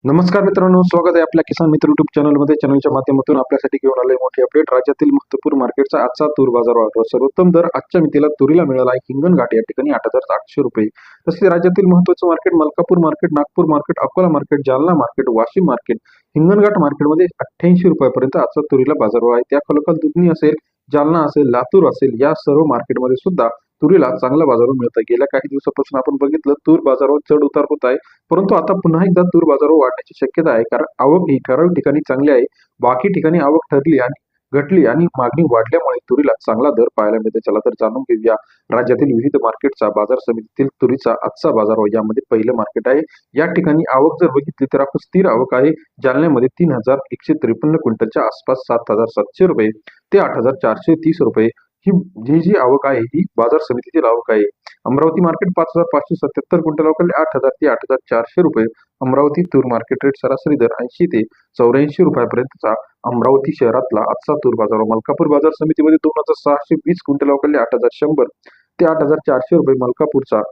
नमस्कार मित्रांनो, स्वागत आहे आपल्या किसान मित्र युट्यूब चॅनलमध्ये. चॅनलच्या माध्यमातून आपल्यासाठी घेऊन आले मोठी अपडेट. राज्यातील महत्त्वपूर्ण मार्केटचा आजचा तूर बाजारभाव. सर्वोत्तम दर आजच्या मितीला तुरीला मिळाला आहे हिंगणघाट या ठिकाणी 8,800 रुपये. तसेच राज्यातील महत्त्वाचं market Malkapur market, Nagpur market, Akola market, Jalna market, Washim market, Hinganghat मार्केटमध्ये 88 रुपयापर्यंत आजचा तुरीला बाजारभाव आहे. त्याखालोखाल दुधनी असेल, जालना असेल, लातूर असेल, या सर्व मार्केटमध्ये सुद्धा तुरीला चांगला बाजारभाव मिळत आहे. गेल्या काही दिवसापासून आपण बघितलं तूर बाजारावर चढ उतार होत आहे, परंतु आता पुन्हा एकदा तूर बाजारावर वाढण्याची शक्यता आहे. कारण आवक ही ठराविक ठिकाणी चांगली आहे, बाकी ठिकाणी आवक ठरली आणि घटली आणि मागणी वाढल्यामुळे तुरीला चांगला दर पाहायला मिळते. चला तर जाणून घेऊया राज्यातील विविध मार्केटचा बाजार समितीतील तुरीचा आजचा बाजारभाव. यामध्ये पहिलं मार्केट आहे. या ठिकाणी आवक जर बघितली तर आपण स्थिर आवक आहे. जालन्यामध्ये 3,153 क्विंटलच्या आसपास 7,700 रुपये ते 8,430 रुपये ही जी आवक आहे ही बाजार समितीतील आवक आहे. अमरावती मार्केट 5,577 क्विंटल अवकाळी 8,000 ते 8,400 रुपये. अमरावती तूर मार्केट रेट सरासरी दर 80 ते 84 रुपयापर्यंतचा अमरावती शहरातला आजचा तूर बाजार. मलकापूर बाजार समितीमध्ये 2,620 क्विंटल अवकाळी 8,100 ते 8,400 रुपये. मलकापूरचा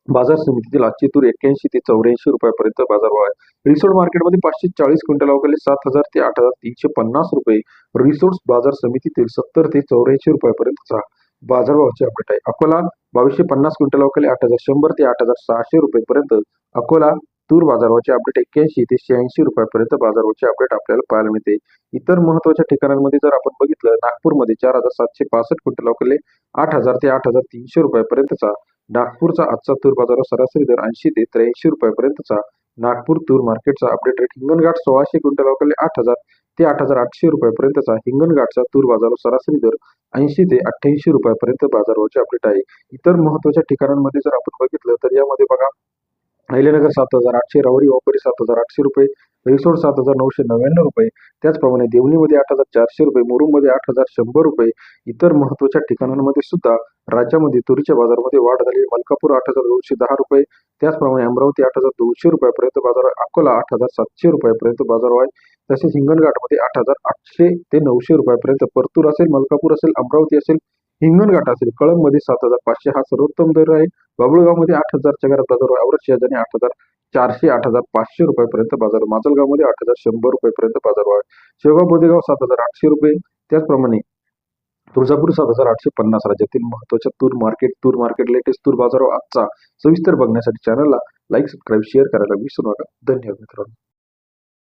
बाजार समितीतील आजची तूर 81 ते 84 रुपयापर्यंत बाजारभाव आहे. रिसोड मार्केटमध्ये 540 क्विंटल अवकाळी 7,000 ते 8,350 रुपये. रिसोड बाजार समितीतील 70 ते 84 रुपयापर्यंतचा बाजारभावाची अपडेट आहे. अकोला 2,250 क्विंटल अवकाळी 8,100 ते 8,600 रुपयेपर्यंत अकोला तूर बाजारभावाचे अपडेट 81 ते 86 रुपयापर्यंत बाजारभावाचे अपडेट आपल्याला पाहायला मिळते. इतर महत्वाच्या ठिकाणांमध्ये जर आपण बघितलं, नागपूरमध्ये 4,765 क्विंटल अवकाळी 8,000 ते 8,300 रुपयापर्यंतचा नागपूरचा आजचा तूर बाजारावर सरासरी दर 80 ते 83 रुपयापर्यंतचा नागपूर तूर मार्केटचा अपडेट रेट. हिंगणघाट 1,600 क्विंटल अवकाळी 8,000 ते 8,800 रुपयापर्यंतचा हिंगणघाटचा तूर बाजारावर सरासरी दर 80 ते 88 रुपयापर्यंत बाजारभावाचे अपडेट आहे. इतर महत्वाच्या ठिकाणांमध्ये जर आपण बघितलं तर यामध्ये बघा, अहिल्यानगर 7,800, राहुरी वापरी 7,800 रुपये, रिसोड 7,999 रुपये. त्याचप्रमाणे देवणीमध्ये 8,400 रुपये, मुरुममध्ये 8,100 रुपये. इतर महत्वाच्या ठिकाणांमध्ये सुद्धा राज्यामध्ये तुरीच्या बाजारामध्ये वाढ झाली. मलकापूर 8,210 रुपये, त्याचप्रमाणे अमरावती 8,200 रुपयापर्यंत बाजार आहे. अकोला 8,700 रुपयापर्यंत बाजार आहे. तसेच हिंगणघाटमध्ये 8,800 ते 900 रुपयापर्यंत. परतूर असेल, मलकापूर असेल, अमरावती असेल, हिंगणघाट असेल, कळंबमध्ये 7,500 हा सर्वोत्तम दर आहे. बाबुळगावमध्ये 8,000च्या घरात बाजार आहे. औरत शहाजाने 8,400 8,500 रुपयापर्यंत बाजार. माजलगावमध्ये 8,100 रुपयापर्यंत बाजार आहे. शेवगाव बोदेगाव 7,800 रुपये. त्याचप्रमाणे तुळजापूर 7,850. राज्यातील महत्वाच्या तूर मार्केट लेटेस्ट तूर बाजार आजचा सविस्तर बघण्यासाठी चॅनलला लाईक, सबस्क्राईब, शेअर करायला विसरू नका. धन्यवाद मित्रांनो.